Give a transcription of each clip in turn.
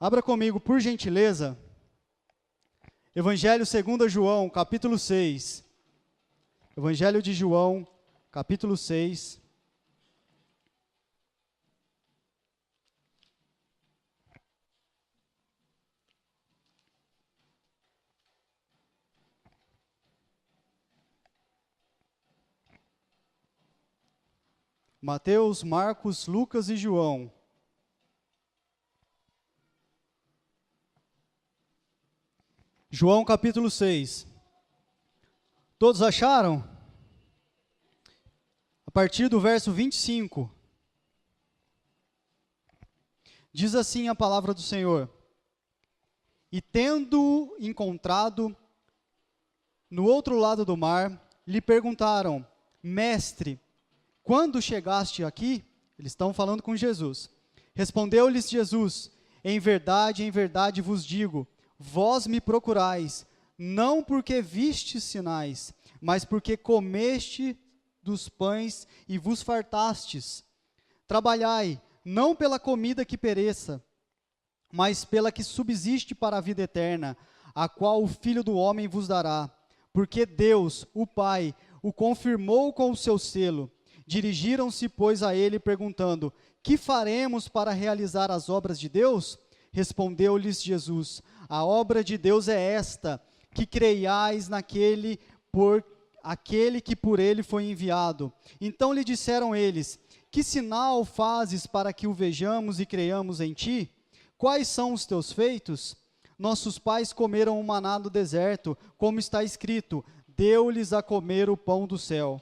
Abra comigo, por gentileza, Evangelho segundo João, capítulo 6. Evangelho de João, capítulo 6. Mateus, Marcos, Lucas e João. João capítulo 6. Todos acharam? A partir do verso 25. Diz assim a palavra do Senhor: E tendo-o encontrado no outro lado do mar, lhe perguntaram: Mestre, quando chegaste aqui? Eles estão falando com Jesus. Respondeu-lhes Jesus: em verdade vos digo, vós me procurais, não porque vistes sinais, mas porque comeste dos pães e vos fartastes. Trabalhai, não pela comida que pereça, mas pela que subsiste para a vida eterna, a qual o Filho do Homem vos dará. Porque Deus, o Pai, o confirmou com o seu selo. Dirigiram-se, pois, a ele, perguntando: que faremos para realizar as obras de Deus? Respondeu-lhes Jesus: a obra de Deus é esta, que creiais naquele por aquele que por ele foi enviado. Então lhe disseram eles: que sinal fazes para que o vejamos e creiamos em ti? Quais são os teus feitos? Nossos pais comeram o maná do deserto, como está escrito: deu-lhes a comer o pão do céu.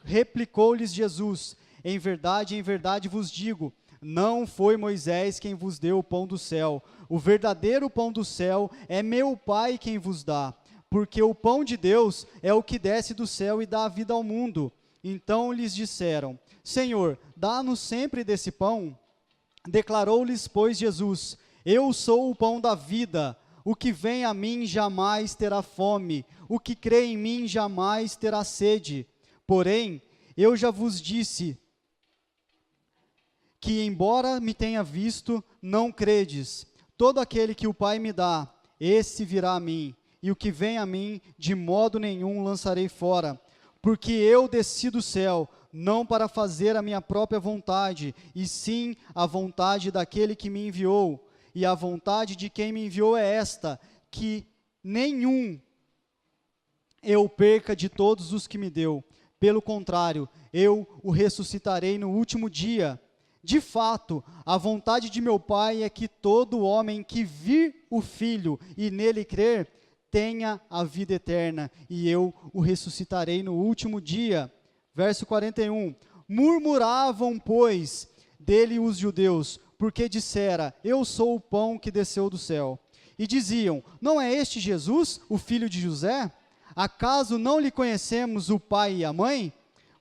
Replicou-lhes Jesus: em verdade vos digo, não foi Moisés quem vos deu o pão do céu. O verdadeiro pão do céu é meu Pai quem vos dá. Porque o pão de Deus é o que desce do céu e dá a vida ao mundo. Então lhes disseram: Senhor, dá-nos sempre desse pão. Declarou-lhes, pois, Jesus: eu sou o pão da vida. O que vem a mim jamais terá fome. O que crê em mim jamais terá sede. Porém, eu já vos disse que, embora me tenha visto, não credes. Todo aquele que o Pai me dá, esse virá a mim, e o que vem a mim, de modo nenhum lançarei fora. Porque eu desci do céu, não para fazer a minha própria vontade, e sim a vontade daquele que me enviou. E a vontade de quem me enviou é esta, que nenhum eu perca de todos os que me deu. Pelo contrário, eu o ressuscitarei no último dia. De fato, a vontade de meu Pai é que todo homem que vir o Filho e nele crer, tenha a vida eterna, e eu o ressuscitarei no último dia. Verso 41. Murmuravam, pois, dele os judeus, porque dissera: eu sou o pão que desceu do céu. E diziam: não é este Jesus, o filho de José? Acaso não lhe conhecemos o pai e a mãe?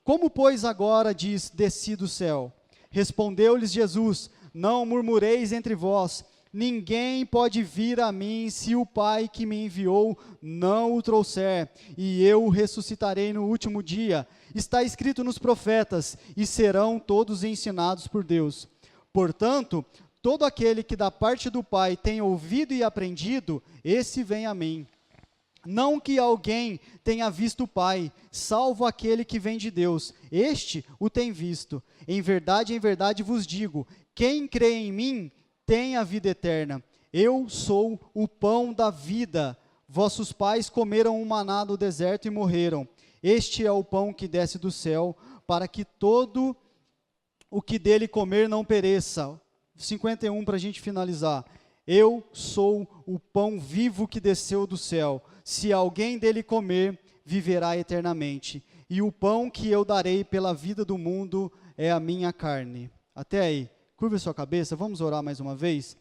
Como, pois, agora diz: desci do céu? Respondeu-lhes Jesus: não murmureis entre vós. Ninguém pode vir a mim se o Pai que me enviou não o trouxer, e eu o ressuscitarei no último dia. Está escrito nos profetas: e serão todos ensinados por Deus. Portanto, todo aquele que da parte do Pai tem ouvido e aprendido, esse vem a mim. Não que alguém tenha visto o Pai, salvo aquele que vem de Deus. Este o tem visto. Em verdade vos digo, quem crê em mim tem a vida eterna. Eu sou o pão da vida. Vossos pais comeram o maná do deserto e morreram. Este é o pão que desce do céu, para que todo o que dele comer não pereça. 51 para a gente finalizar. Eu sou o pão vivo que desceu do céu. Se alguém dele comer, viverá eternamente. E o pão que eu darei pela vida do mundo é a minha carne. Até aí. Curva sua cabeça, vamos orar mais uma vez?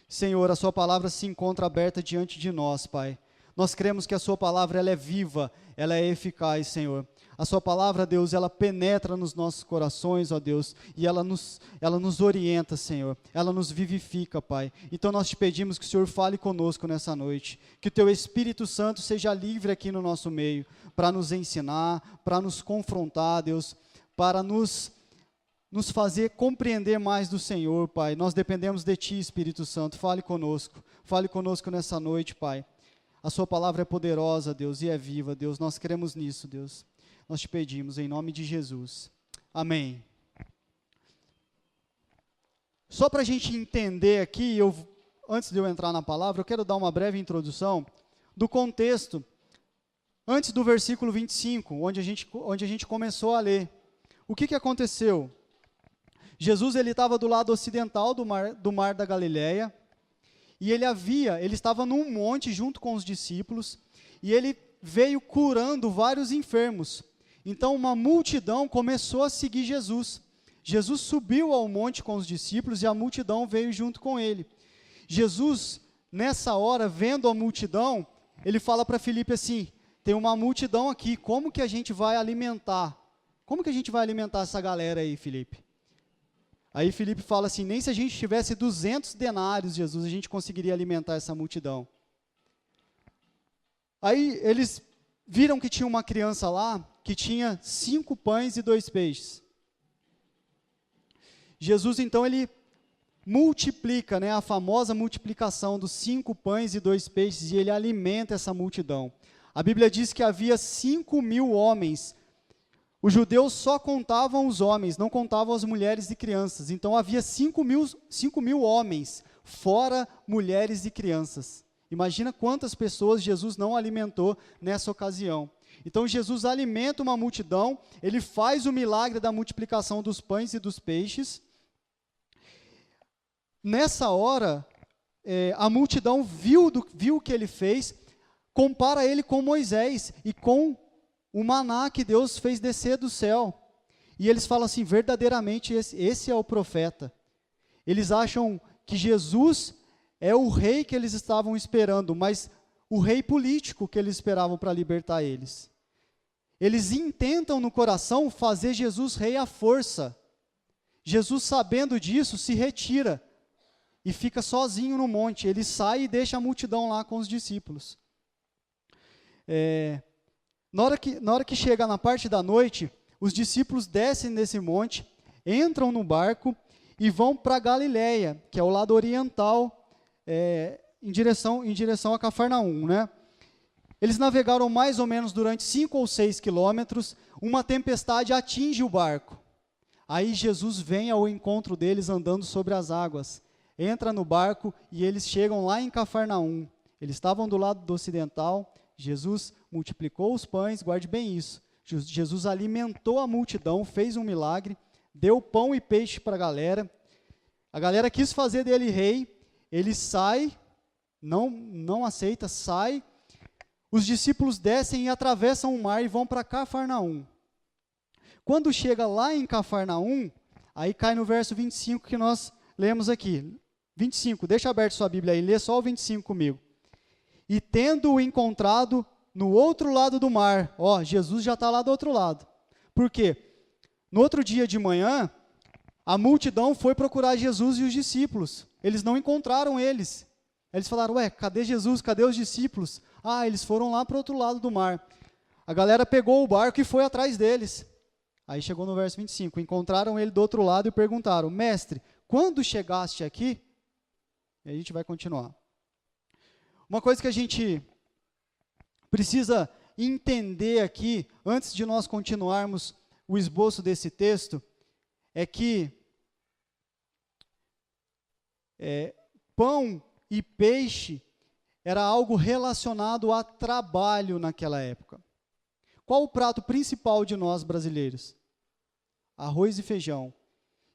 Senhor, a sua palavra se encontra aberta diante de nós, Pai. Nós cremos que a sua palavra ela é viva, ela é eficaz, Senhor. A sua palavra, Deus, ela penetra nos nossos corações, ó Deus, e ela nos orienta, Senhor. Ela nos vivifica, Pai. Então nós te pedimos que o Senhor fale conosco nessa noite. Que o teu Espírito Santo seja livre aqui no nosso meio, para nos ensinar, para nos confrontar, Deus, para nos nos fazer compreender mais do Senhor, Pai. Nós dependemos de Ti, Espírito Santo. Fale conosco nessa noite, Pai. A Sua palavra é poderosa, Deus, e é viva, Deus. Nós cremos nisso, Deus. Nós te pedimos, em nome de Jesus. Amém. Só para a gente entender aqui, antes de eu entrar na palavra, eu quero dar uma breve introdução do contexto, antes do versículo 25, onde a gente começou a ler. O que aconteceu? Jesus estava do lado ocidental do mar da Galileia, e ele estava num monte junto com os discípulos, e ele veio curando vários enfermos. Então uma multidão começou a seguir Jesus. Jesus subiu ao monte com os discípulos e a multidão veio junto com ele. Jesus, nessa hora, vendo a multidão, ele fala para Filipe assim: tem uma multidão aqui, como que a gente vai alimentar? Como que a gente vai alimentar essa galera aí, Filipe? Aí Filipe fala assim: nem se a gente tivesse 200 denários, Jesus, a gente conseguiria alimentar essa multidão. Aí eles viram que tinha uma criança lá, que tinha 5 pães e 2 peixes. Jesus, então, ele multiplica, a famosa multiplicação dos 5 pães e 2 peixes, e ele alimenta essa multidão. A Bíblia diz que havia 5.000 homens. Os judeus só contavam os homens, não contavam as mulheres e crianças. Então havia 5.000 homens, fora mulheres e crianças. Imagina quantas pessoas Jesus não alimentou nessa ocasião. Então Jesus alimenta uma multidão, ele faz o milagre da multiplicação dos pães e dos peixes. Nessa hora, a multidão viu o que ele fez, compara ele com Moisés e com o maná que Deus fez descer do céu. E eles falam assim: verdadeiramente esse é o profeta. Eles acham que Jesus é o rei que eles estavam esperando, mas o rei político que eles esperavam para libertar eles. Eles intentam no coração fazer Jesus rei à força. Jesus, sabendo disso, se retira e fica sozinho no monte. Ele sai e deixa a multidão lá com os discípulos. Na hora que chega na parte da noite, os discípulos descem desse monte, entram no barco e vão para Galileia, que é o lado oriental, em direção a Cafarnaum, Eles navegaram mais ou menos durante 5 ou 6 quilômetros, uma tempestade atinge o barco. Aí Jesus vem ao encontro deles andando sobre as águas, entra no barco e eles chegam lá em Cafarnaum. Eles estavam do lado do ocidental, Jesus multiplicou os pães, guarde bem isso. Jesus alimentou a multidão, fez um milagre, deu pão e peixe para a galera quis fazer dele rei, ele sai, não aceita, sai. Os discípulos descem e atravessam o mar e vão para Cafarnaum. Quando chega lá em Cafarnaum, aí cai no verso 25 que nós lemos aqui. 25, deixa aberto sua Bíblia aí, lê só o 25 comigo. E tendo-o encontrado no outro lado do mar, Jesus já está lá do outro lado. Por quê? No outro dia de manhã, a multidão foi procurar Jesus e os discípulos. Eles não encontraram eles. Eles falaram: cadê Jesus? Cadê os discípulos? Eles foram lá para o outro lado do mar. A galera pegou o barco e foi atrás deles. Aí chegou no verso 25, encontraram ele do outro lado e perguntaram: mestre, quando chegaste aqui? E a gente vai continuar. Uma coisa que a gente precisa entender aqui, antes de nós continuarmos o esboço desse texto, é que pão e peixe era algo relacionado a trabalho naquela época. Qual o prato principal de nós brasileiros? Arroz e feijão.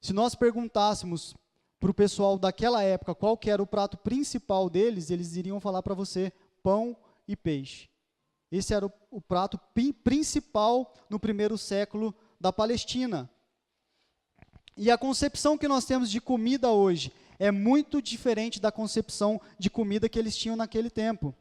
Se nós perguntássemos para o pessoal daquela época qual que era o prato principal deles, eles iriam falar para você: pão e peixe. Esse era o prato principal no primeiro século da Palestina. E a concepção que nós temos de comida hoje é muito diferente da concepção de comida que eles tinham naquele tempo.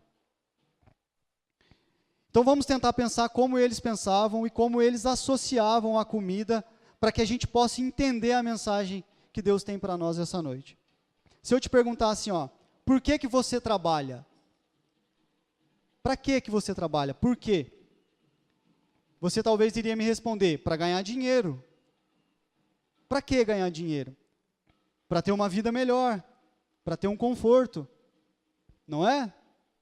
Então vamos tentar pensar como eles pensavam e como eles associavam a comida, para que a gente possa entender a mensagem que Deus tem para nós essa noite. Se eu te perguntar assim, por que você trabalha? Para que você trabalha? Por quê? Você talvez iria me responder: para ganhar dinheiro. Para que ganhar dinheiro? Para ter uma vida melhor, para ter um conforto, não é?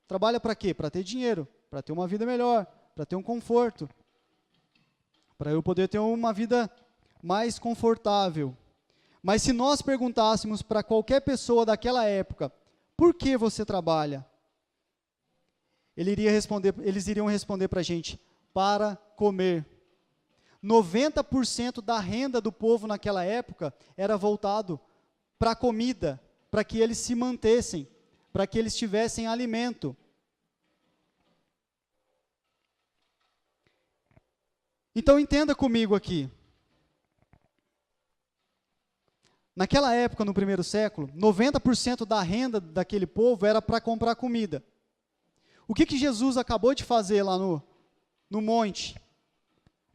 Trabalha para quê? Para ter dinheiro, para ter uma vida melhor, para ter um conforto, para eu poder ter uma vida mais confortável. Mas se nós perguntássemos para qualquer pessoa daquela época, por que você trabalha? Eles iriam responder para a gente, para comer. 90% da renda do povo naquela época era voltado para a comida, para que eles se mantessem, para que eles tivessem alimento. Então entenda comigo aqui. Naquela época, no primeiro século, 90% da renda daquele povo era para comprar comida. O que Jesus acabou de fazer lá no monte?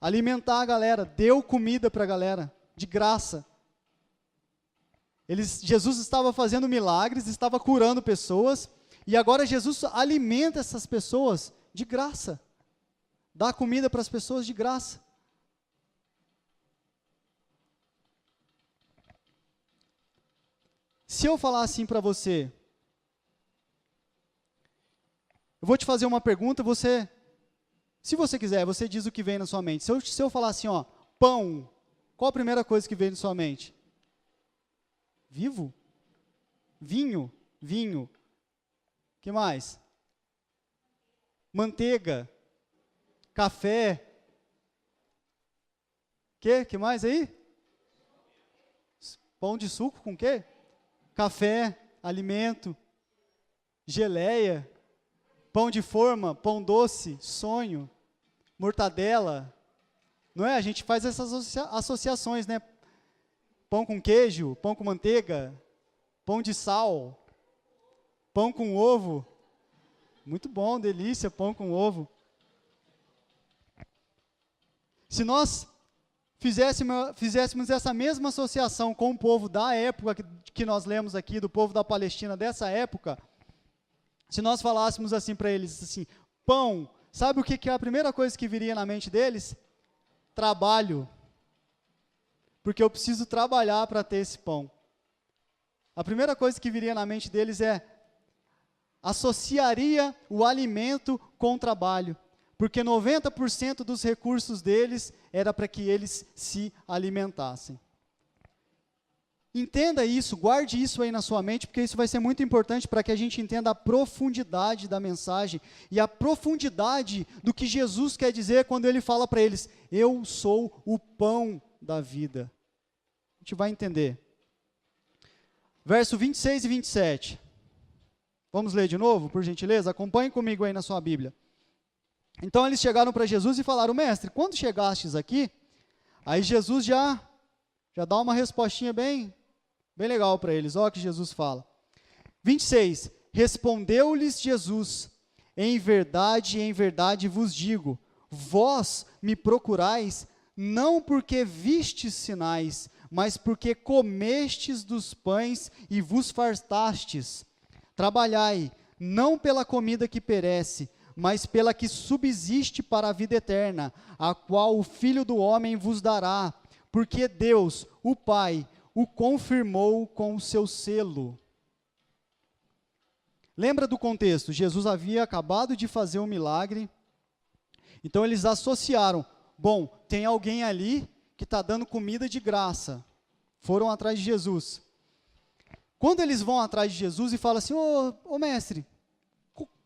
Alimentar a galera, deu comida para a galera, de graça. Jesus estava fazendo milagres, estava curando pessoas, e agora Jesus alimenta essas pessoas de graça. Dá comida para as pessoas de graça. Se eu falar assim para você, eu vou te fazer uma pergunta, se você quiser, você diz o que vem na sua mente. Se eu falar assim, ó, pão, qual a primeira coisa que vem na sua mente? Vivo? Vinho? Vinho. Que mais? Manteiga. Café. Que mais aí? Pão de suco com quê? Café, alimento, geleia, pão de forma, pão doce, sonho, mortadela. Não é? A gente faz essas associações, né? Pão com queijo, pão com manteiga, pão de sal, pão com ovo. Muito bom, delícia, pão com ovo. Se nós fizéssemos essa mesma associação com o povo da época que nós lemos aqui, do povo da Palestina dessa época, se nós falássemos assim para eles, assim, pão, sabe o que é a primeira coisa que viria na mente deles? Trabalho. Porque eu preciso trabalhar para ter esse pão. A primeira coisa que viria na mente deles associaria o alimento com o trabalho. Porque 90% dos recursos deles era para que eles se alimentassem. Entenda isso, guarde isso aí na sua mente, porque isso vai ser muito importante para que a gente entenda a profundidade da mensagem e a profundidade do que Jesus quer dizer quando ele fala para eles, eu sou o pão da vida. A gente vai entender. Verso 26 e 27. Vamos ler de novo, por gentileza? Acompanhe comigo aí na sua Bíblia. Então eles chegaram para Jesus e falaram, mestre, quando chegastes aqui, aí Jesus já dá uma respostinha bem legal para eles, olha o que Jesus fala. 26, respondeu-lhes Jesus, em verdade vos digo, vós me procurais, não porque vistes sinais, mas porque comestes dos pães e vos fartastes. Trabalhai, não pela comida que perece, mas pela que subsiste para a vida eterna, a qual o Filho do Homem vos dará, porque Deus, o Pai, o confirmou com o seu selo. Lembra do contexto? Jesus havia acabado de fazer um milagre, então eles associaram, bom, tem alguém ali que está dando comida de graça, foram atrás de Jesus. Quando eles vão atrás de Jesus e falam assim, ô mestre,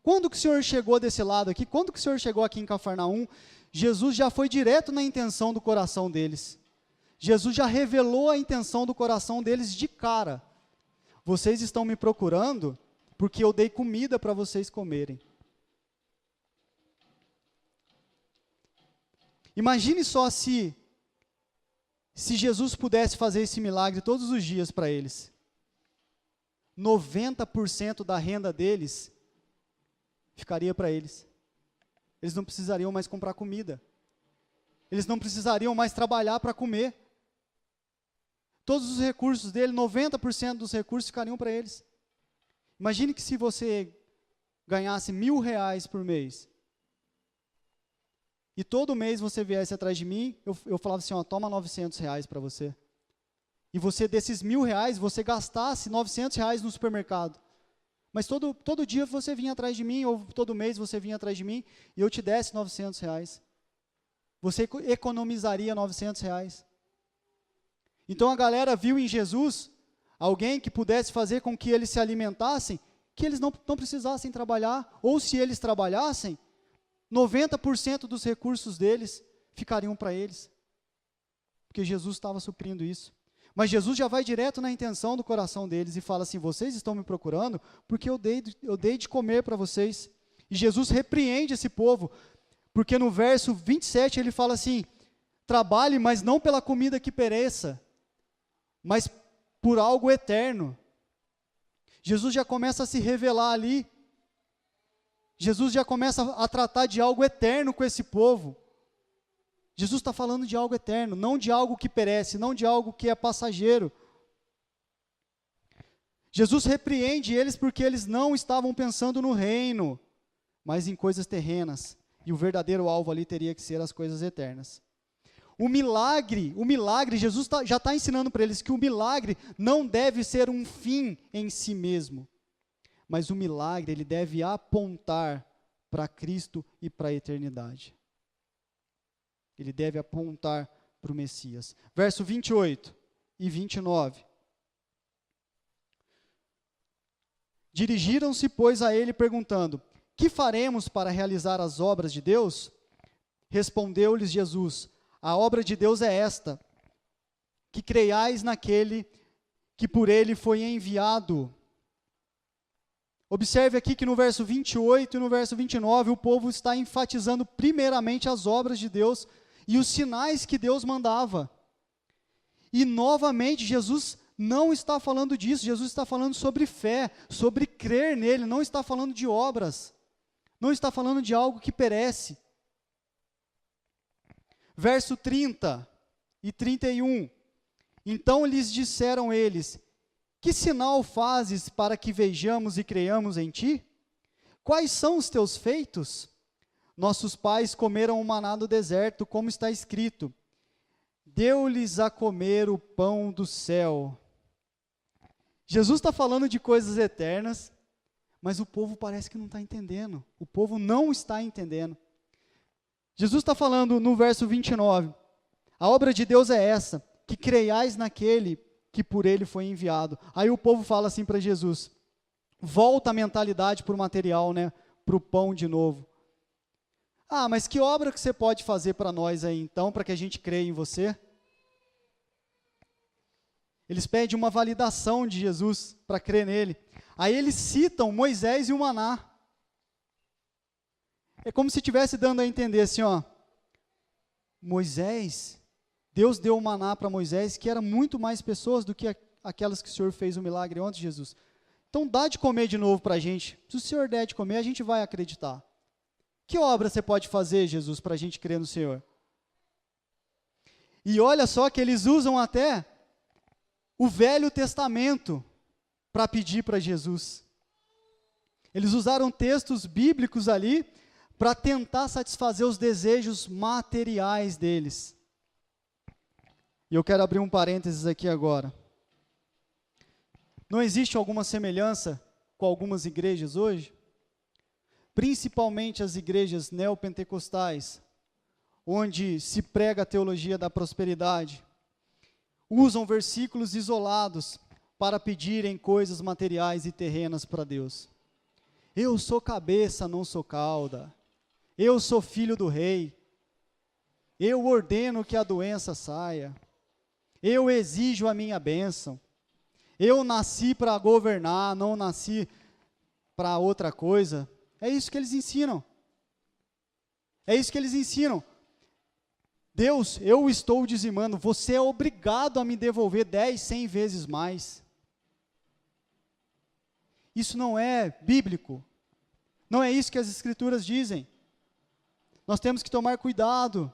quando que o senhor chegou desse lado aqui? Quando que o senhor chegou aqui em Cafarnaum? Jesus já foi direto na intenção do coração deles. Jesus já revelou a intenção do coração deles de cara. Vocês estão me procurando porque eu dei comida para vocês comerem. Imagine só se Jesus pudesse fazer esse milagre todos os dias para eles. 90% da renda deles ficaria para eles. Eles não precisariam mais comprar comida. Eles não precisariam mais trabalhar para comer. Todos os recursos dele, 90% dos recursos ficariam para eles. Imagine que se você ganhasse R$1.000 por mês, e todo mês você viesse atrás de mim, eu falava assim, ó, toma R$900 para você. e você, desses R$1.000, você gastasse R$900 no supermercado, mas todo dia você vinha atrás de mim, ou todo mês você vinha atrás de mim, e eu te desse R$900, você economizaria R$900. Então a galera viu em Jesus alguém que pudesse fazer com que eles se alimentassem, que eles não precisassem trabalhar, ou se eles trabalhassem, 90% dos recursos deles ficariam para eles, porque Jesus estava suprindo isso. Mas Jesus já vai direto na intenção do coração deles e fala assim: vocês estão me procurando porque eu dei de comer para vocês. E Jesus repreende esse povo, porque no verso 27 ele fala assim: trabalhe, mas não pela comida que pereça, mas por algo eterno. Jesus já começa a se revelar ali, Jesus já começa a tratar de algo eterno com esse povo. Jesus está falando de algo eterno, não de algo que perece, não de algo que é passageiro. Jesus repreende eles porque eles não estavam pensando no reino, mas em coisas terrenas. E o verdadeiro alvo ali teria que ser as coisas eternas. O milagre, Jesus já está ensinando para eles que o milagre não deve ser um fim em si mesmo, mas o milagre ele deve apontar para Cristo e para a eternidade. Ele deve apontar para o Messias. Verso 28 e 29. Dirigiram-se, pois, a ele, perguntando: que faremos para realizar as obras de Deus? Respondeu-lhes Jesus: a obra de Deus é esta, que creiais naquele que por ele foi enviado. Observe aqui que no verso 28 e no verso 29, o povo está enfatizando primeiramente as obras de Deus e os sinais que Deus mandava. E novamente, Jesus não está falando disso, Jesus está falando sobre fé, sobre crer nele, não está falando de obras, não está falando de algo que perece. Verso 30 e 31, então lhes disseram eles: que sinal fazes para que vejamos e creiamos em ti? Quais são os teus feitos? Nossos pais comeram o maná do deserto, como está escrito: deu-lhes a comer o pão do céu. Jesus está falando de coisas eternas, mas o povo parece que não está entendendo. O povo não está entendendo. Jesus está falando no verso 29, a obra de Deus é essa, que creiais naquele que por ele foi enviado. Aí o povo fala assim para Jesus, volta a mentalidade para o material, né, para o pão de novo. Ah, mas que obra que você pode fazer para nós aí então, para que a gente creia em você? Eles pedem uma validação de Jesus para crer nele. Aí eles citam Moisés e o maná. É como se estivesse dando a entender assim, ó, Moisés, Deus deu o maná para Moisés, que era muito mais pessoas do que aquelas que o Senhor fez o milagre ontem, Jesus. Então dá de comer de novo para a gente. Se o Senhor der de comer, a gente vai acreditar. Que obra você pode fazer, Jesus, para a gente crer no Senhor? E olha só que eles usam até o Velho Testamento para pedir para Jesus. Eles usaram textos bíblicos ali para tentar satisfazer os desejos materiais deles. E eu quero abrir um parênteses aqui agora. Não existe alguma semelhança com algumas igrejas hoje? Principalmente as igrejas neopentecostais, onde se prega a teologia da prosperidade, usam versículos isolados para pedirem coisas materiais e terrenas para Deus. Eu sou cabeça, não sou cauda. Eu sou filho do rei. Eu ordeno que a doença saia. Eu exijo a minha bênção. Eu nasci para governar, não nasci para outra coisa. É isso que eles ensinam. É isso que eles ensinam. Deus, eu estou dizimando, você é obrigado a me devolver 10, 100 vezes mais. Isso não é bíblico. Não é isso que as Escrituras dizem. Nós temos que tomar cuidado,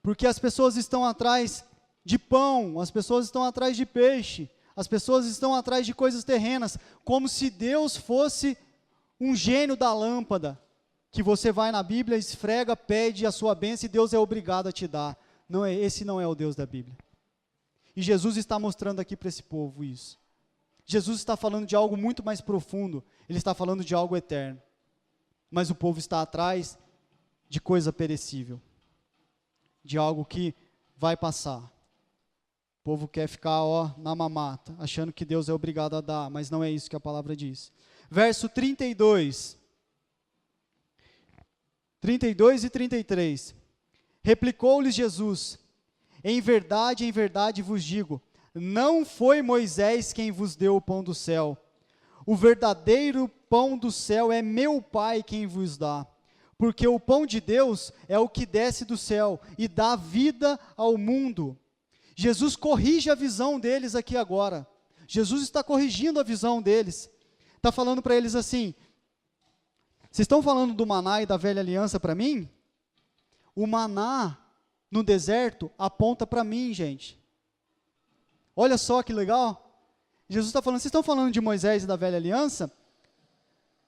porque as pessoas estão atrás de pão, as pessoas estão atrás de peixe, as pessoas estão atrás de coisas terrenas, como se Deus fosse um gênio da lâmpada, que você vai na Bíblia, esfrega, pede a sua bênção e Deus é obrigado a te dar. Esse não é o Deus da Bíblia. E Jesus está mostrando aqui para esse povo isso. Jesus está falando de algo muito mais profundo, ele está falando de algo eterno. Mas o povo está atrás de coisa perecível, de algo que vai passar. O povo quer ficar na mamata, achando que Deus é obrigado a dar, mas não é isso que a palavra diz. Verso 32 e 33. Replicou-lhes Jesus: em verdade vos digo, não foi Moisés quem vos deu o pão do céu. O verdadeiro pão do céu é meu Pai quem vos dá. Porque o pão de Deus é o que desce do céu e dá vida ao mundo. Jesus corrige a visão deles aqui agora. Jesus está corrigindo a visão deles. Está falando para eles assim: vocês estão falando do maná e da velha aliança para mim? O maná no deserto aponta para mim, gente. Olha só que legal. Jesus está falando, vocês estão falando de Moisés e da velha aliança?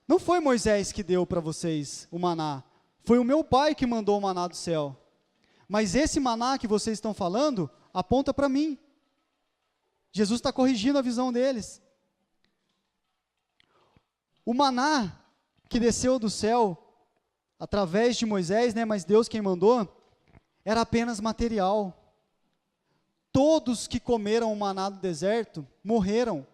Não foi Moisés que deu para vocês o maná. Foi o meu Pai que mandou o maná do céu. Mas esse maná que vocês estão falando aponta para mim. Jesus está corrigindo a visão deles. O maná que desceu do céu através de Moisés, mas Deus quem mandou, era apenas material. Todos que comeram o maná do deserto morreram.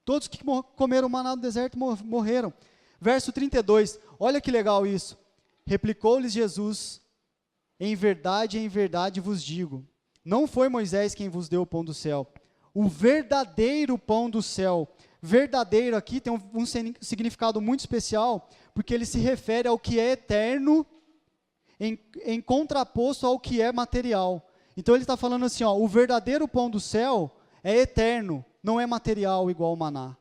Todos que comeram o maná do deserto morreram. Verso 32, olha que legal isso. Replicou-lhes Jesus: em verdade vos digo, não foi Moisés quem vos deu o pão do céu. O verdadeiro pão do céu. Verdadeiro aqui tem um significado muito especial, porque ele se refere ao que é eterno, em contraposto ao que é material. Então ele está falando assim, o verdadeiro pão do céu é eterno, não é material igual o maná.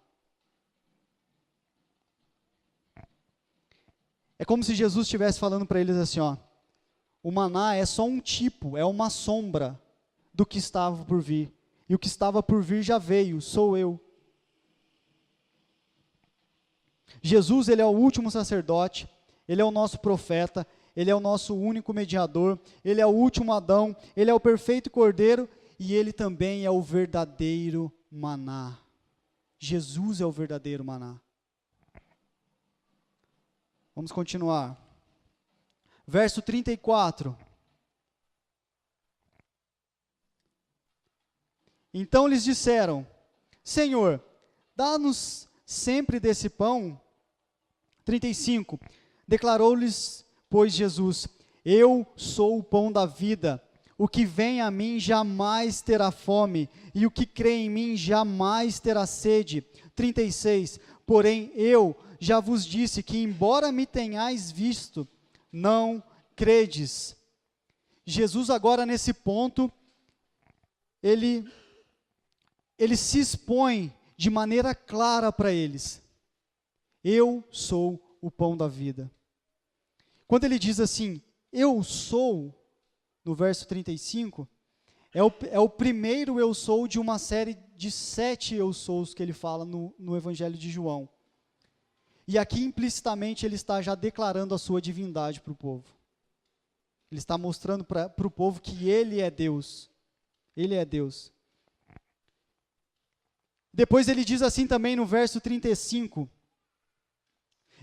É como se Jesus estivesse falando para eles assim, o maná é só um tipo, é uma sombra do que estava por vir. E o que estava por vir já veio, sou eu. Jesus, ele é o último sacerdote, ele é o nosso profeta, ele é o nosso único mediador, ele é o último Adão, ele é o perfeito Cordeiro e ele também é o verdadeiro maná. Jesus é o verdadeiro maná. Vamos continuar. Verso 34. Então lhes disseram: Senhor, dá-nos sempre desse pão. 35. Declarou-lhes, pois, Jesus: eu sou o pão da vida. O que vem a mim jamais terá fome, e o que crê em mim jamais terá sede. 36. Porém, eu já vos disse que, embora me tenhais visto, não credes. Jesus agora nesse ponto, ele se expõe de maneira clara para eles. Eu sou o pão da vida. Quando ele diz assim, eu sou, no verso 35, é o primeiro eu sou de uma série de 7 eu sous que ele fala no Evangelho de João. E aqui implicitamente ele está já declarando a sua divindade para o povo. Ele está mostrando para o povo que ele é Deus. Ele é Deus. Depois ele diz assim também no verso 35,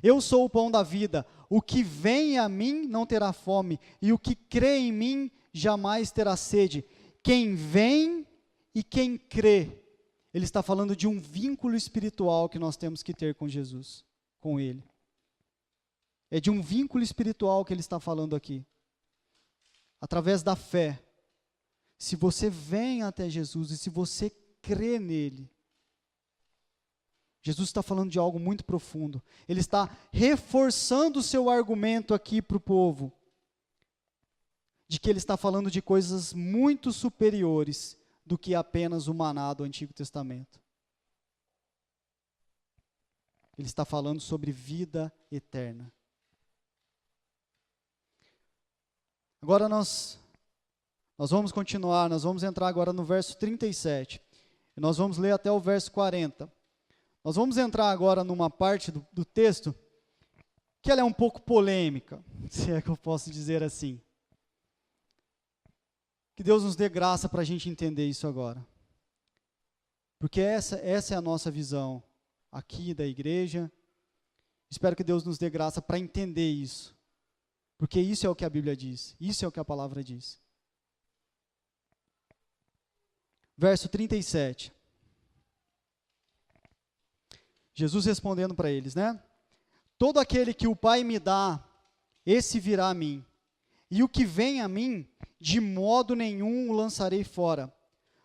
eu sou o pão da vida, o que vem a mim não terá fome, e o que crê em mim jamais terá sede. Quem vem e quem crê, ele está falando de um vínculo espiritual que nós temos que ter com Jesus, com ele. É de um vínculo espiritual que ele está falando aqui. Através da fé. Se você vem até Jesus e se você crê nele, Jesus está falando de algo muito profundo. Ele está reforçando o seu argumento aqui para o povo. De que ele está falando de coisas muito superiores do que apenas o maná do Antigo Testamento. Ele está falando sobre vida eterna. Agora nós vamos continuar, nós vamos entrar agora no verso 37. E nós vamos ler até o verso 40. Nós vamos entrar agora numa parte do texto que ela é um pouco polêmica, se é que eu posso dizer assim. Que Deus nos dê graça para a gente entender isso agora. Porque essa é a nossa visão aqui da igreja. Espero que Deus nos dê graça para entender isso. Porque isso é o que a Bíblia diz. Isso é o que a palavra diz. Verso 37. Jesus respondendo para eles, né? Todo aquele que o Pai me dá, esse virá a mim. E o que vem a mim, de modo nenhum o lançarei fora.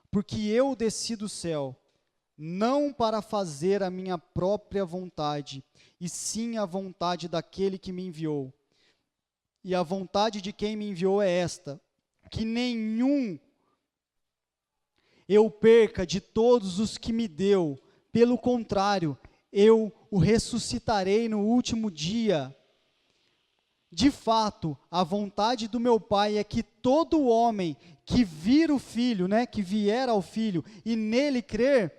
Porque eu desci do céu, não para fazer a minha própria vontade, e sim a vontade daquele que me enviou. E a vontade de quem me enviou é esta, que nenhum eu perca de todos os que me deu, pelo contrário, eu o ressuscitarei no último dia. De fato, a vontade do meu Pai é que todo homem que vir o Filho, né, que vier ao Filho, e nele crer,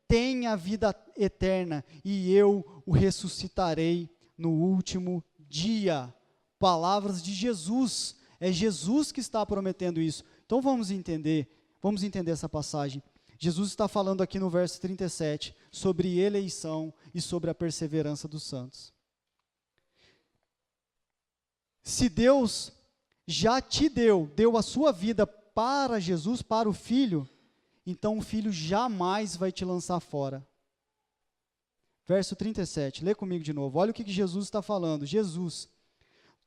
tenha vida eterna, e eu o ressuscitarei no último dia. Palavras de Jesus, é Jesus que está prometendo isso. Então vamos entender essa passagem. Jesus está falando aqui no verso 37, sobre eleição e sobre a perseverança dos santos. Se Deus já te deu a sua vida para Jesus, para o Filho, então o Filho jamais vai te lançar fora. Verso 37, lê comigo de novo. Olha o que Jesus está falando. Jesus,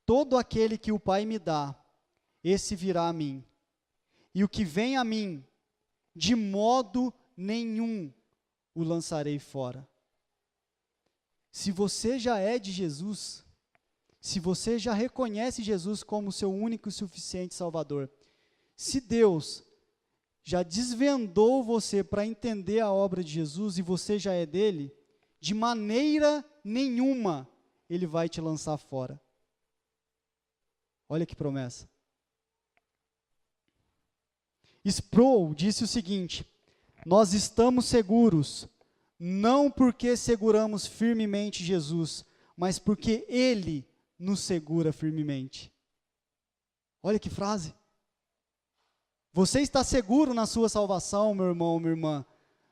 todo aquele que o Pai me dá, esse virá a mim. E o que vem a mim, de modo nenhum o lançarei fora. Se você já é de Jesus, se você já reconhece Jesus como seu único e suficiente Salvador, se Deus já desvendou você para entender a obra de Jesus e você já é dele, de maneira nenhuma ele vai te lançar fora. Olha que promessa. Sproul disse o seguinte: nós estamos seguros, não porque seguramos firmemente Jesus, mas porque Ele nos segura firmemente. Olha que frase. Você está seguro na sua salvação, meu irmão, minha irmã,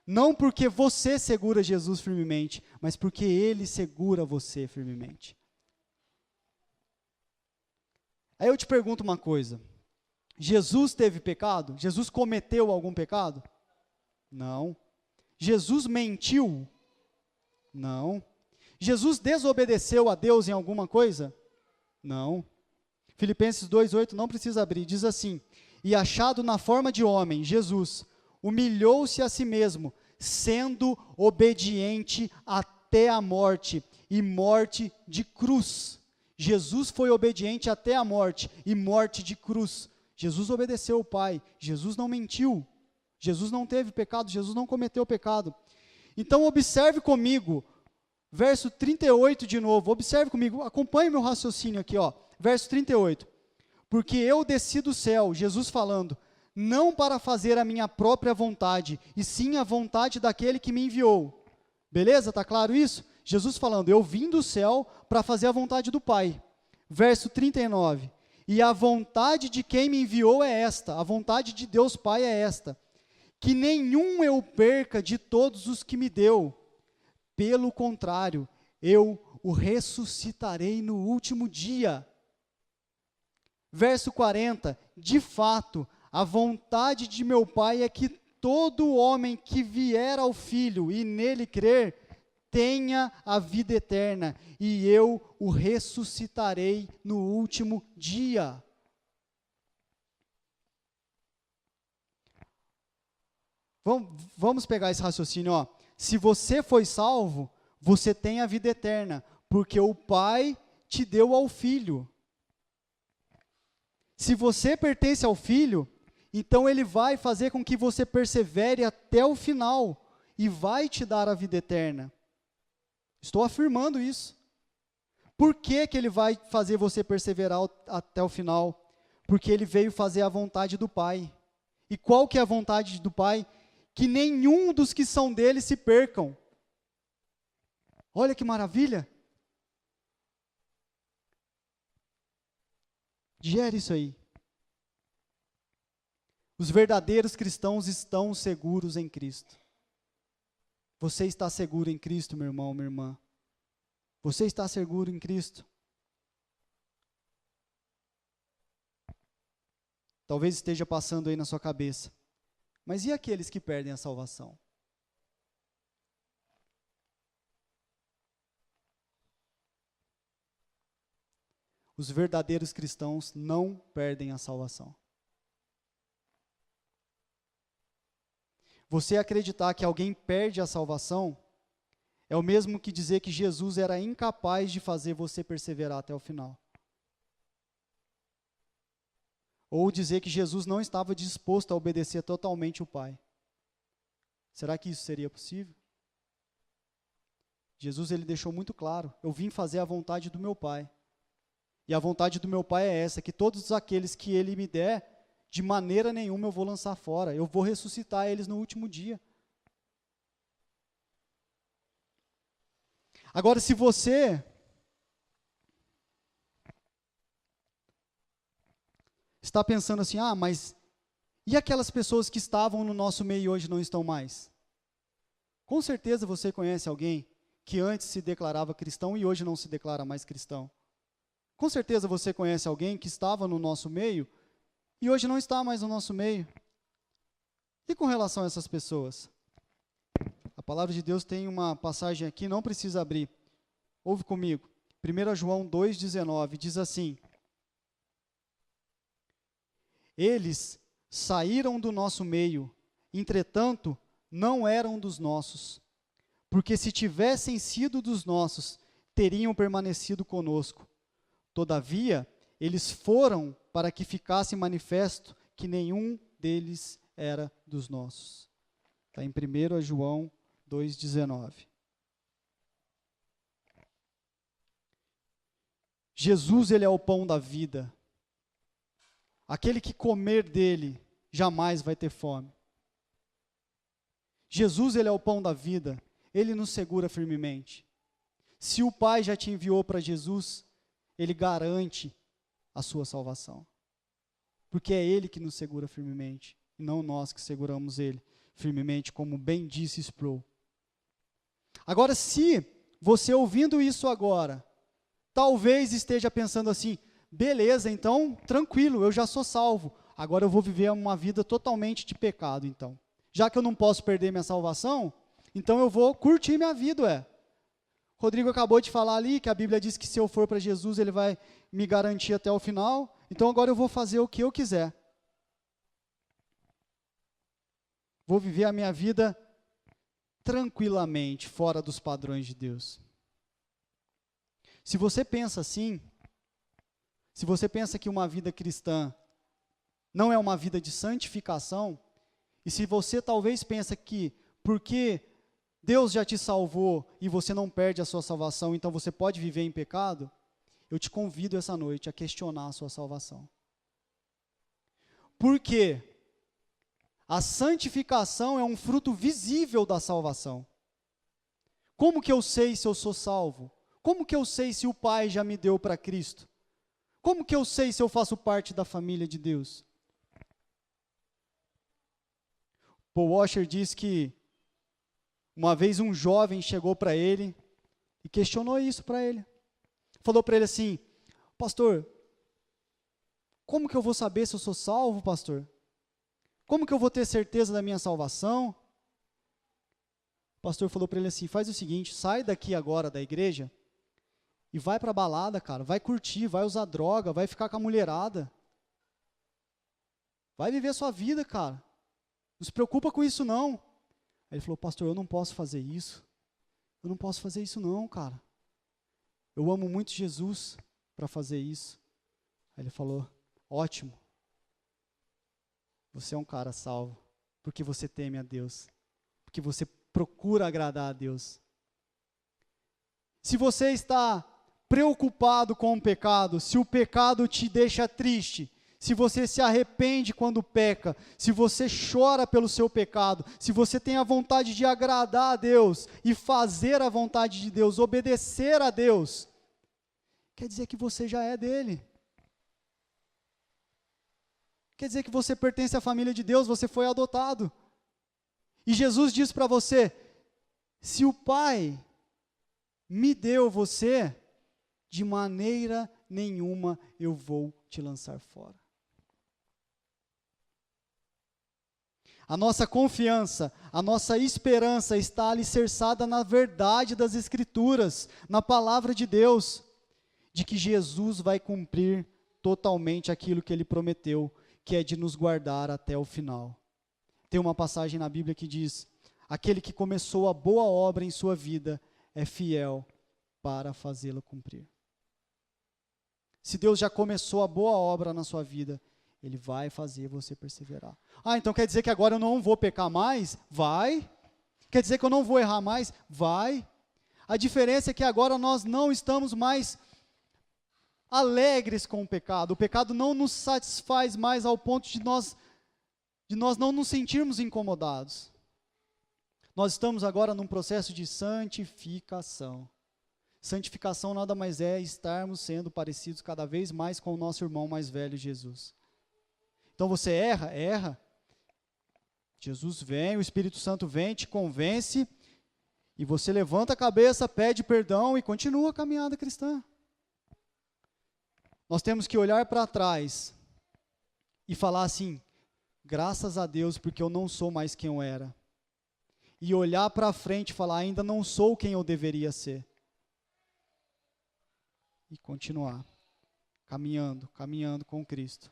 não porque você segura Jesus firmemente, mas porque Ele segura você firmemente. Aí eu te pergunto uma coisa. Jesus teve pecado? Jesus cometeu algum pecado? Não. Jesus mentiu? Não. Jesus desobedeceu a Deus em alguma coisa? Não. Filipenses 2:8, não precisa abrir, diz assim: e achado na forma de homem, Jesus humilhou-se a si mesmo, sendo obediente até a morte, e morte de cruz. Jesus foi obediente até a morte, e morte de cruz. Jesus obedeceu o Pai, Jesus não mentiu, Jesus não teve pecado, Jesus não cometeu pecado. Então observe comigo, verso 38 de novo, observe comigo, acompanhe meu raciocínio aqui, ó, verso 38. Porque eu desci do céu, Jesus falando, não para fazer a minha própria vontade, e sim a vontade daquele que me enviou. Beleza? Está claro isso? Jesus falando, eu vim do céu para fazer a vontade do Pai. Verso 39. E a vontade de quem me enviou é esta, a vontade de Deus Pai é esta, que nenhum eu perca de todos os que me deu. Pelo contrário, eu o ressuscitarei no último dia. Verso 40, de fato, a vontade de meu Pai é que todo homem que vier ao Filho e nele crer, tenha a vida eterna, e eu o ressuscitarei no último dia. Vamos pegar esse raciocínio, ó. Se você foi salvo, você tem a vida eterna, porque o Pai te deu ao Filho. Se você pertence ao Filho, então Ele vai fazer com que você persevere até o final, e vai te dar a vida eterna. Estou afirmando isso. Por que Ele vai fazer você perseverar até o final? Porque Ele veio fazer a vontade do Pai. E qual que é a vontade do Pai? Que nenhum dos que são dele se percam. Olha que maravilha. Digere isso aí. Os verdadeiros cristãos estão seguros em Cristo. Você está seguro em Cristo, meu irmão, minha irmã? Você está seguro em Cristo? Talvez esteja passando aí na sua cabeça. Mas e aqueles que perdem a salvação? Os verdadeiros cristãos não perdem a salvação. Você acreditar que alguém perde a salvação é o mesmo que dizer que Jesus era incapaz de fazer você perseverar até o final. Ou dizer que Jesus não estava disposto a obedecer totalmente o Pai. Será que isso seria possível? Jesus, ele deixou muito claro: eu vim fazer a vontade do meu Pai. E a vontade do meu Pai é essa, que todos aqueles que Ele me der, de maneira nenhuma eu vou lançar fora. Eu vou ressuscitar eles no último dia. Agora, se você está pensando assim, mas e aquelas pessoas que estavam no nosso meio e hoje não estão mais? Com certeza você conhece alguém que antes se declarava cristão e hoje não se declara mais cristão. Com certeza você conhece alguém que estava no nosso meio e hoje não está mais no nosso meio. E com relação a essas pessoas? A palavra de Deus tem uma passagem aqui, não precisa abrir. Ouve comigo. 1 João 2,19 diz assim: eles saíram do nosso meio, entretanto, não eram dos nossos. Porque se tivessem sido dos nossos, teriam permanecido conosco. Todavia, eles foram para que ficasse manifesto que nenhum deles era dos nossos. Está em 1 João 2,19. Jesus, ele é o pão da vida. Aquele que comer dele jamais vai ter fome. Jesus, ele é o pão da vida. Ele nos segura firmemente. Se o Pai já te enviou para Jesus, Ele garante a sua salvação. Porque é Ele que nos segura firmemente, e não nós que seguramos Ele firmemente, como bem disse Sproul. Agora, se você ouvindo isso agora, talvez esteja pensando assim, beleza, então, tranquilo, eu já sou salvo. Agora eu vou viver uma vida totalmente de pecado, então. Já que eu não posso perder minha salvação, então eu vou curtir minha vida, Rodrigo acabou de falar ali que a Bíblia diz que se eu for para Jesus, Ele vai me garantir até o final. Então agora eu vou fazer o que eu quiser. Vou viver a minha vida tranquilamente, fora dos padrões de Deus. Se você pensa assim, se você pensa que uma vida cristã não é uma vida de santificação, e se você talvez pensa que porque Deus já te salvou e você não perde a sua salvação, então você pode viver em pecado, eu te convido essa noite a questionar a sua salvação. Por quê? A santificação é um fruto visível da salvação. Como que eu sei se eu sou salvo? Como que eu sei se o Pai já me deu para Cristo? Como que eu sei se eu faço parte da família de Deus? Paul Washer diz que uma vez um jovem chegou para ele e questionou isso para ele. Falou para ele assim: pastor, como que eu vou saber se eu sou salvo, pastor? Como que eu vou ter certeza da minha salvação? O pastor falou para ele assim: faz o seguinte, sai daqui agora da igreja e vai para a balada, cara, vai curtir, vai usar droga, vai ficar com a mulherada. Vai viver sua vida, cara. Não se preocupa com isso não. Aí ele falou: pastor, eu não posso fazer isso. Eu não posso fazer isso não, cara. Eu amo muito Jesus para fazer isso. Aí ele falou: ótimo. Você é um cara salvo, porque você teme a Deus, porque você procura agradar a Deus. Se você está preocupado com o pecado, se o pecado te deixa triste, se você se arrepende quando peca, se você chora pelo seu pecado, se você tem a vontade de agradar a Deus e fazer a vontade de Deus, obedecer a Deus, quer dizer que você já é dele. Quer dizer que você pertence à família de Deus, você foi adotado. E Jesus diz para você, se o Pai me deu você, de maneira nenhuma eu vou te lançar fora. A nossa confiança, a nossa esperança está alicerçada na verdade das Escrituras, na palavra de Deus, de que Jesus vai cumprir totalmente aquilo que Ele prometeu, que é de nos guardar até o final. Tem uma passagem na Bíblia que diz, aquele que começou a boa obra em sua vida é fiel para fazê-la cumprir. Se Deus já começou a boa obra na sua vida, Ele vai fazer você perseverar. Então quer dizer que agora eu não vou pecar mais? Vai. Quer dizer que eu não vou errar mais? Vai. A diferença é que agora nós não estamos mais alegres com o pecado. O pecado não nos satisfaz mais ao ponto de nós não nos sentirmos incomodados. Nós estamos agora num processo de santificação. Santificação nada mais é estarmos sendo parecidos cada vez mais com o nosso irmão mais velho, Jesus. Então você erra? Erra. Jesus vem, o Espírito Santo vem, te convence, e você levanta a cabeça, pede perdão e continua a caminhada cristã. Nós temos que olhar para trás e falar assim, graças a Deus, porque eu não sou mais quem eu era. E olhar para frente e falar, ainda não sou quem eu deveria ser. E continuar, caminhando com Cristo.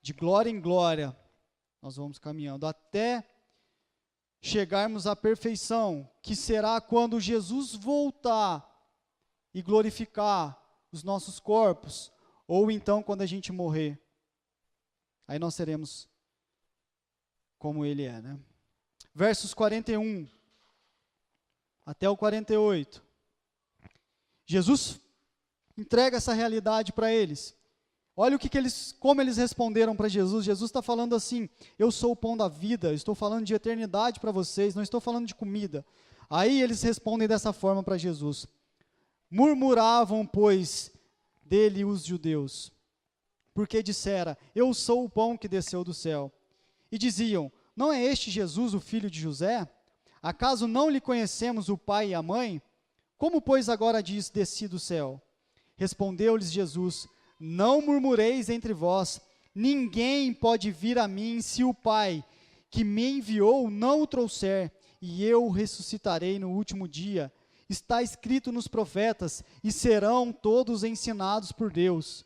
De glória em glória, nós vamos caminhando, até chegarmos à perfeição, que será quando Jesus voltar e glorificar os nossos corpos, ou então quando a gente morrer. Aí nós seremos como Ele é, né? Versos 41 até o 48. Jesus entrega essa realidade para eles. Olha como eles responderam para Jesus. Jesus está falando assim, eu sou o pão da vida, estou falando de eternidade para vocês, não estou falando de comida. Aí eles respondem dessa forma para Jesus. Murmuravam, pois, dele os judeus, porque dissera, eu sou o pão que desceu do céu. E diziam, não é este Jesus o filho de José? Acaso não lhe conhecemos o pai e a mãe? Como, pois, agora diz, desci do céu? Respondeu-lhes Jesus, não murmureis entre vós, ninguém pode vir a mim se o Pai que me enviou não o trouxer, e eu o ressuscitarei no último dia. Está escrito nos profetas, e serão todos ensinados por Deus.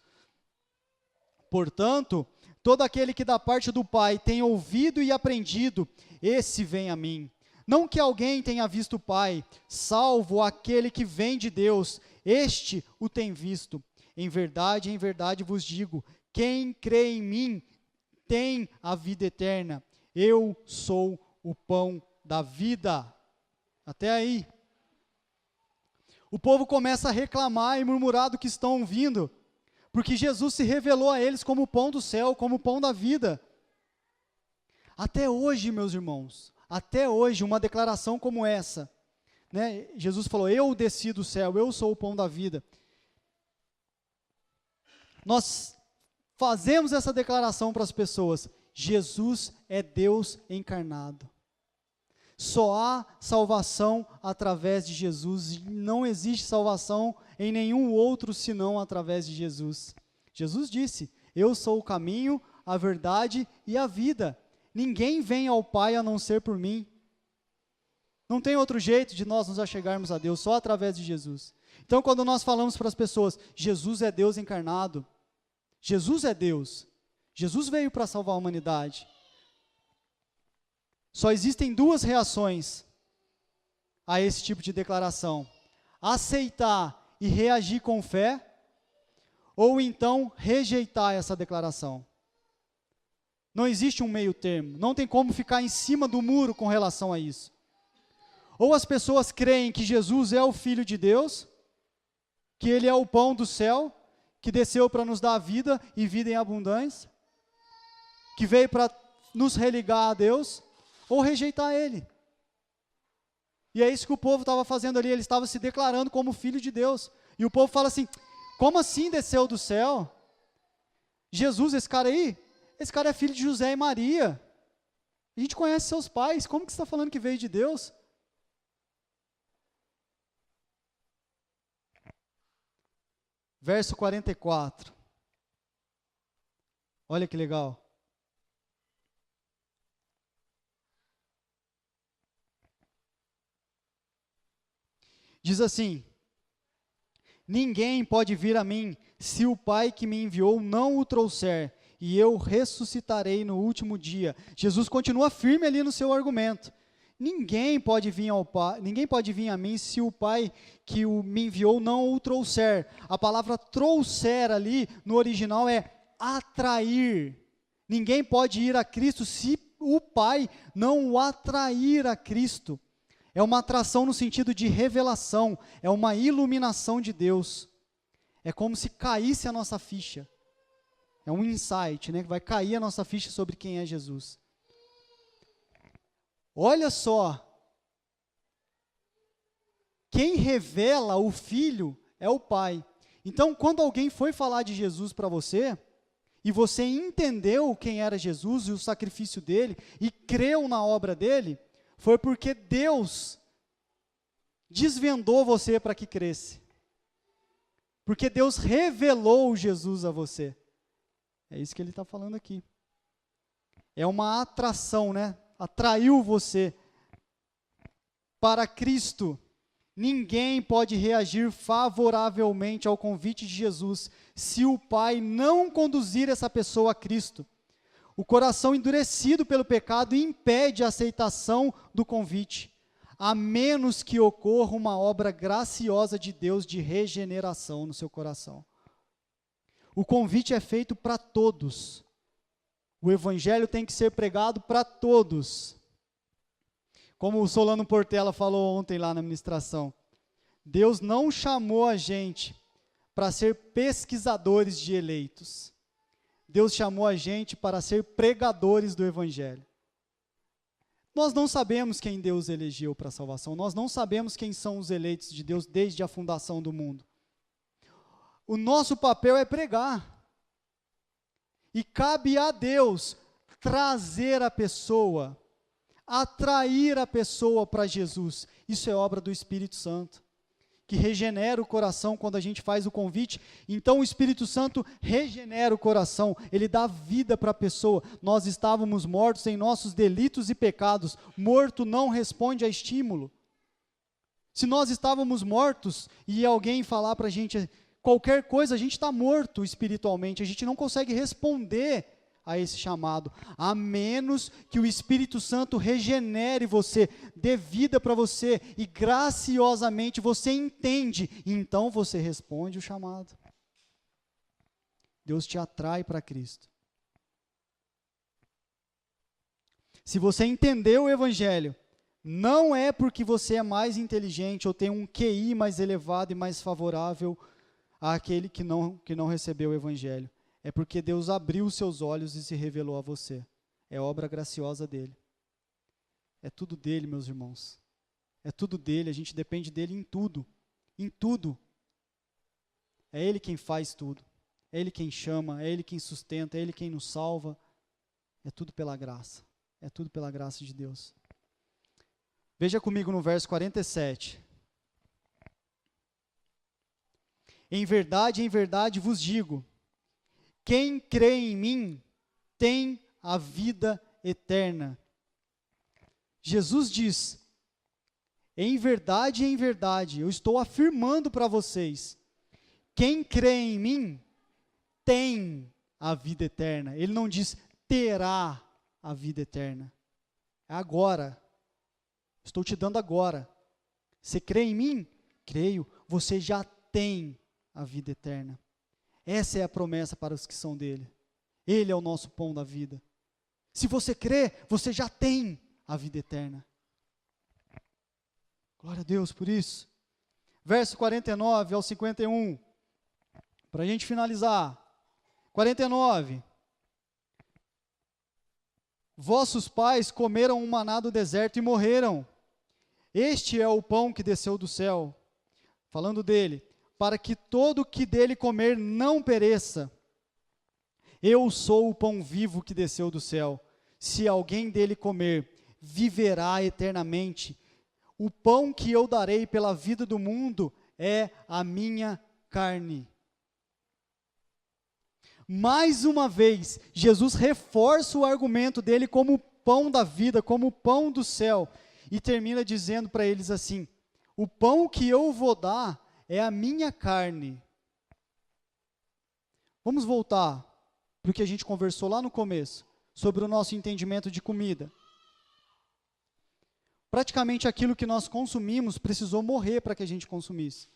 Portanto, todo aquele que da parte do Pai tem ouvido e aprendido, esse vem a mim. Não que alguém tenha visto o Pai, salvo aquele que vem de Deus, este o tem visto. Em verdade vos digo, quem crê em mim tem a vida eterna. Eu sou o pão da vida. Até aí. O povo começa a reclamar e murmurar do que estão ouvindo, porque Jesus se revelou a eles como o pão do céu, como o pão da vida. Até hoje, meus irmãos, até hoje, uma declaração como essa, né? Jesus falou, eu desci do céu, eu sou o pão da vida. Nós fazemos essa declaração para as pessoas, Jesus é Deus encarnado. Só há salvação através de Jesus, e não existe salvação em nenhum outro senão através de Jesus. Jesus disse, eu sou o caminho, a verdade e a vida. Ninguém vem ao Pai a não ser por mim. Não tem outro jeito de nós nos achegarmos a Deus, só através de Jesus. Então, quando nós falamos para as pessoas, Jesus é Deus encarnado, Jesus é Deus, Jesus veio para salvar a humanidade. Só existem duas reações a esse tipo de declaração: aceitar e reagir com fé, ou então rejeitar essa declaração. Não existe um meio termo, não tem como ficar em cima do muro com relação a isso. Ou as pessoas creem que Jesus é o Filho de Deus, que Ele é o pão do céu, que desceu para nos dar vida e vida em abundância, que veio para nos religar a Deus, ou rejeitar Ele. E é isso que o povo estava fazendo ali, ele estava se declarando como Filho de Deus. E o povo fala assim, como assim desceu do céu? Jesus, esse cara aí, Esse cara é filho de José e Maria. A gente conhece seus pais. Como que você está falando que veio de Deus? Verso 44. Olha que legal. Diz assim: ninguém pode vir a mim se o Pai que me enviou não o trouxer, e eu ressuscitarei no último dia. Jesus continua firme ali no seu argumento. Ninguém pode vir a mim se o Pai que me enviou não o trouxer. A palavra trouxer ali no original é atrair. Ninguém pode ir a Cristo se o Pai não o atrair a Cristo. É uma atração no sentido de revelação, é uma iluminação de Deus. É como se caísse a nossa ficha. É um insight, né? Vai cair a nossa ficha sobre quem é Jesus. Olha só. Quem revela o Filho é o Pai. Então, quando alguém foi falar de Jesus para você, e você entendeu quem era Jesus e o sacrifício dele, e creu na obra dele, foi porque Deus desvendou você para que cresce. Porque Deus revelou Jesus a você. É isso que ele está falando aqui. É uma atração, né? Atraiu você para Cristo. Ninguém pode reagir favoravelmente ao convite de Jesus se o Pai não conduzir essa pessoa a Cristo. O coração endurecido pelo pecado impede a aceitação do convite, a menos que ocorra uma obra graciosa de Deus de regeneração no seu coração. O convite é feito para todos. O evangelho tem que ser pregado para todos. Como o Solano Portela falou ontem lá na ministração, Deus não chamou a gente para ser pesquisadores de eleitos. Deus chamou a gente para ser pregadores do evangelho. Nós não sabemos quem Deus elegeu para a salvação, nós não sabemos quem são os eleitos de Deus desde a fundação do mundo. O nosso papel é pregar. E cabe a Deus trazer a pessoa, atrair a pessoa para Jesus. Isso é obra do Espírito Santo, que regenera o coração quando a gente faz o convite. Então o Espírito Santo regenera o coração, ele dá vida para a pessoa. Nós estávamos mortos em nossos delitos e pecados. Morto não responde a estímulo. Se nós estávamos mortos e alguém falar para a gente qualquer coisa, a gente está morto espiritualmente, a gente não consegue responder a esse chamado, a menos que o Espírito Santo regenere você, dê vida para você, e graciosamente você entende, e então você responde o chamado. Deus te atrai para Cristo. Se você entendeu o Evangelho, não é porque você é mais inteligente ou tem um QI mais elevado e mais favorável àquele que não recebeu o Evangelho. É porque Deus abriu os seus olhos e se revelou a você. É obra graciosa dele. É tudo dele, meus irmãos. É tudo dele, a gente depende dele em tudo. Em tudo. É ele quem faz tudo. É ele quem chama, é ele quem sustenta, é ele quem nos salva. É tudo pela graça. É tudo pela graça de Deus. Veja comigo no verso 47. Em verdade vos digo, quem crê em mim tem a vida eterna. Jesus diz, em verdade, eu estou afirmando para vocês, quem crê em mim tem a vida eterna. Ele não diz terá a vida eterna. É agora. Estou te dando agora. Você crê em mim? Creio. Você já tem a vida eterna. Essa é a promessa para os que são dele. Ele é o nosso pão da vida. Se você crê, você já tem a vida eterna. Glória a Deus por isso. Verso 49 ao 51. Para a gente finalizar. 49. Vossos pais comeram um maná do deserto e morreram. Este é o pão que desceu do céu. Falando dele. Para que todo o que dele comer não pereça. Eu sou o pão vivo que desceu do céu. Se alguém dele comer, viverá eternamente. O pão que eu darei pela vida do mundo é a minha carne. Mais uma vez, Jesus reforça o argumento dele como o pão da vida, como o pão do céu, e termina dizendo para eles assim: o pão que eu vou dar é a minha carne. Vamos voltar para o que a gente conversou lá no começo, sobre o nosso entendimento de comida. Praticamente aquilo que nós consumimos precisou morrer para que a gente consumisse.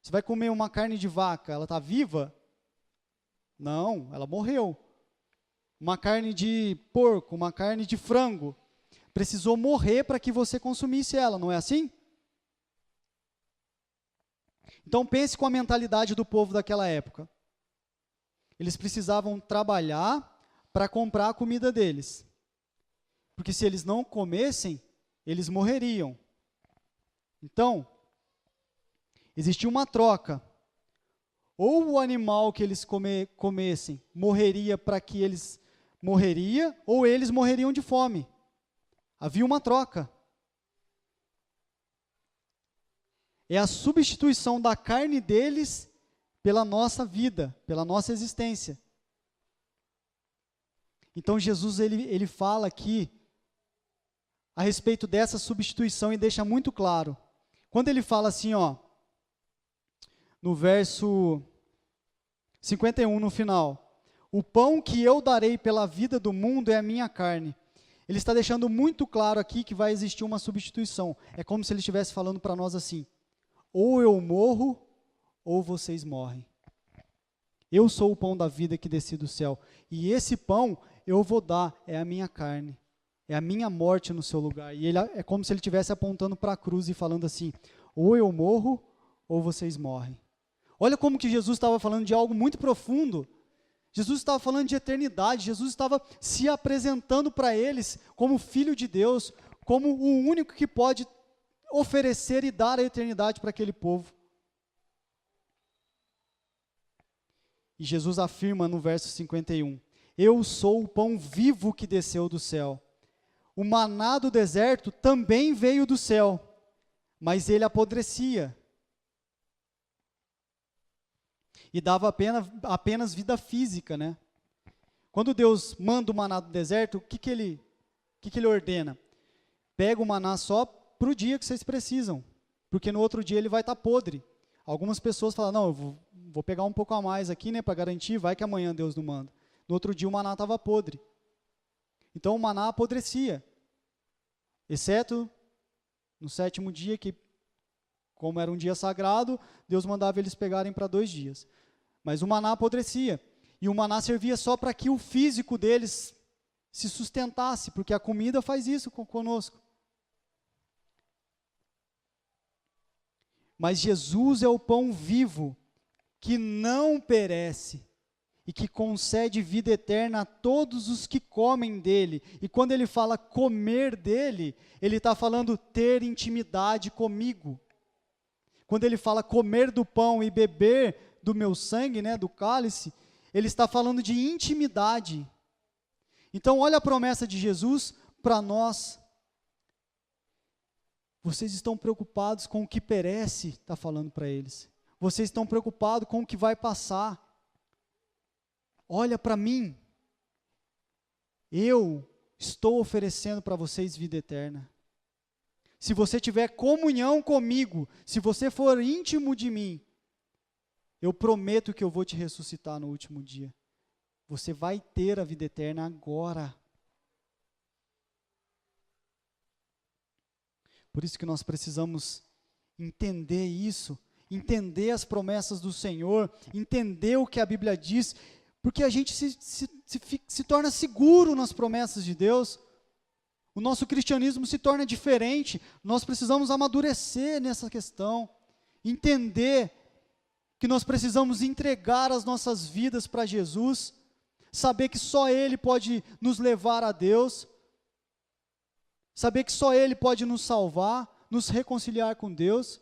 Você vai comer uma carne de vaca, ela está viva? Não, ela morreu. Uma carne de porco, uma carne de frango, precisou morrer para que você consumisse ela, não é assim? Então pense com a mentalidade do povo daquela época. Eles precisavam trabalhar para comprar a comida deles. Porque se eles não comessem, eles morreriam. Então, existia uma troca. Ou o animal que eles comessem morreria para que eles morreria, ou eles morreriam de fome. Havia uma troca. É a substituição da carne deles pela nossa vida, pela nossa existência. Então Jesus ele fala aqui a respeito dessa substituição e deixa muito claro. Quando ele fala assim, no verso 51 no final, o pão que eu darei pela vida do mundo é a minha carne. Ele está deixando muito claro aqui que vai existir uma substituição. É como se ele estivesse falando para nós assim: ou eu morro, ou vocês morrem. Eu sou o pão da vida que desci do céu. E esse pão eu vou dar, é a minha carne. É a minha morte no seu lugar. E ele é como se ele estivesse apontando para a cruz e falando assim: ou eu morro, ou vocês morrem. Olha como que Jesus estava falando de algo muito profundo. Jesus estava falando de eternidade. Jesus estava se apresentando para eles como Filho de Deus, como o único que pode oferecer e dar a eternidade para aquele povo. E Jesus afirma no verso 51, eu sou o pão vivo que desceu do céu. O maná do deserto também veio do céu, mas ele apodrecia e dava apenas vida física, né? Quando Deus manda o maná do deserto, o que ele ordena? Pega o maná só para o dia que vocês precisam, porque no outro dia ele vai estar podre. Algumas pessoas falam, não, eu vou pegar um pouco a mais aqui, né, para garantir, vai que amanhã Deus não manda. No outro dia o maná estava podre. Então o maná apodrecia, exceto no 7º dia, que como era um dia sagrado, Deus mandava eles pegarem para 2 dias. Mas o maná apodrecia, e o maná servia só para que o físico deles se sustentasse, porque a comida faz isso conosco. Mas Jesus é o pão vivo, que não perece, e que concede vida eterna a todos os que comem dele. E quando ele fala comer dele, ele está falando ter intimidade comigo. Quando ele fala comer do pão e beber do meu sangue, né, do cálice, ele está falando de intimidade. Então olha a promessa de Jesus para nós. Vocês estão preocupados com o que perece, está falando para eles. Vocês estão preocupados com o que vai passar. Olha para mim. Eu estou oferecendo para vocês vida eterna. Se você tiver comunhão comigo, se você for íntimo de mim, eu prometo que eu vou te ressuscitar no último dia. Você vai ter a vida eterna agora. Por isso que nós precisamos entender isso, entender as promessas do Senhor, entender o que a Bíblia diz, porque a gente se torna seguro nas promessas de Deus. O nosso cristianismo se torna diferente, nós precisamos amadurecer nessa questão, entender que nós precisamos entregar as nossas vidas para Jesus, saber que só Ele pode nos levar a Deus, saber que só Ele pode nos salvar, nos reconciliar com Deus,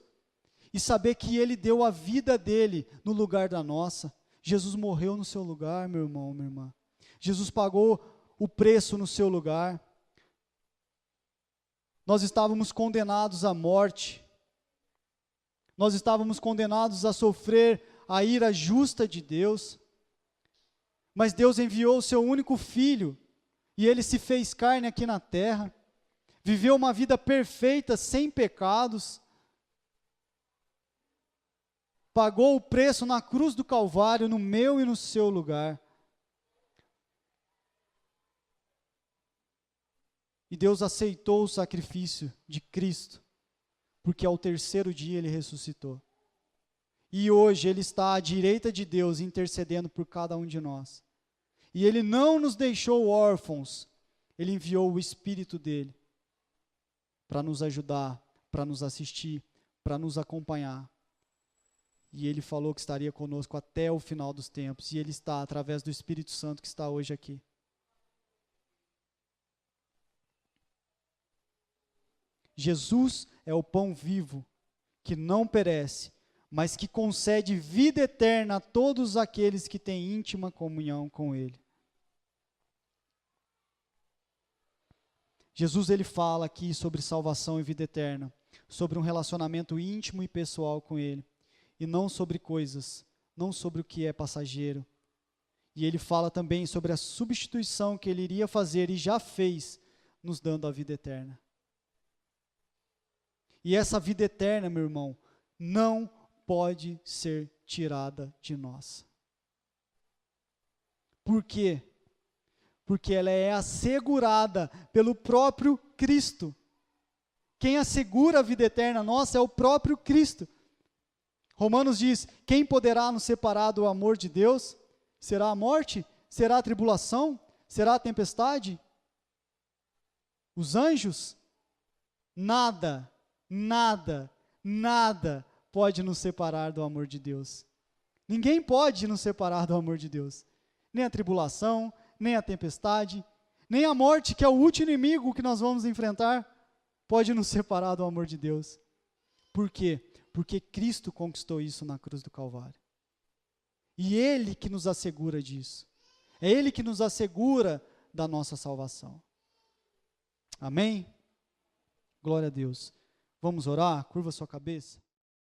e saber que Ele deu a vida dele no lugar da nossa, Jesus morreu no seu lugar, meu irmão, minha irmã. Jesus pagou o preço no seu lugar. Nós estávamos condenados à morte. Nós estávamos condenados a sofrer a ira justa de Deus. Mas Deus enviou o seu único filho, e ele se fez carne aqui na terra, viveu uma vida perfeita, sem pecados, pagou o preço na cruz do Calvário, no meu e no seu lugar. E Deus aceitou o sacrifício de Cristo, porque ao terceiro dia ele ressuscitou. E hoje ele está à direita de Deus, intercedendo por cada um de nós. E ele não nos deixou órfãos, ele enviou o Espírito dele para nos ajudar, para nos assistir, para nos acompanhar. E ele falou que estaria conosco até o final dos tempos, e ele está através do Espírito Santo que está hoje aqui. Jesus é o pão vivo, que não perece, mas que concede vida eterna a todos aqueles que têm íntima comunhão com Ele. Jesus, ele fala aqui sobre salvação e vida eterna, sobre um relacionamento íntimo e pessoal com Ele, e não sobre coisas, não sobre o que é passageiro. E ele fala também sobre a substituição que Ele iria fazer e já fez, nos dando a vida eterna. E essa vida eterna, meu irmão, não pode ser tirada de nós. Por quê? Porque ela é assegurada pelo próprio Cristo. Quem assegura a vida eterna nossa é o próprio Cristo. Romanos diz: quem poderá nos separar do amor de Deus? Será a morte? Será a tribulação? Será a tempestade? Os anjos? Nada pode nos separar do amor de Deus. Ninguém pode nos separar do amor de Deus. Nem a tribulação, nem a tempestade, nem a morte, que é o último inimigo que nós vamos enfrentar, pode nos separar do amor de Deus. Por quê? Porque Cristo conquistou isso na cruz do Calvário. E Ele que nos assegura disso. É Ele que nos assegura da nossa salvação. Amém? Glória a Deus. Vamos orar? Curva sua cabeça.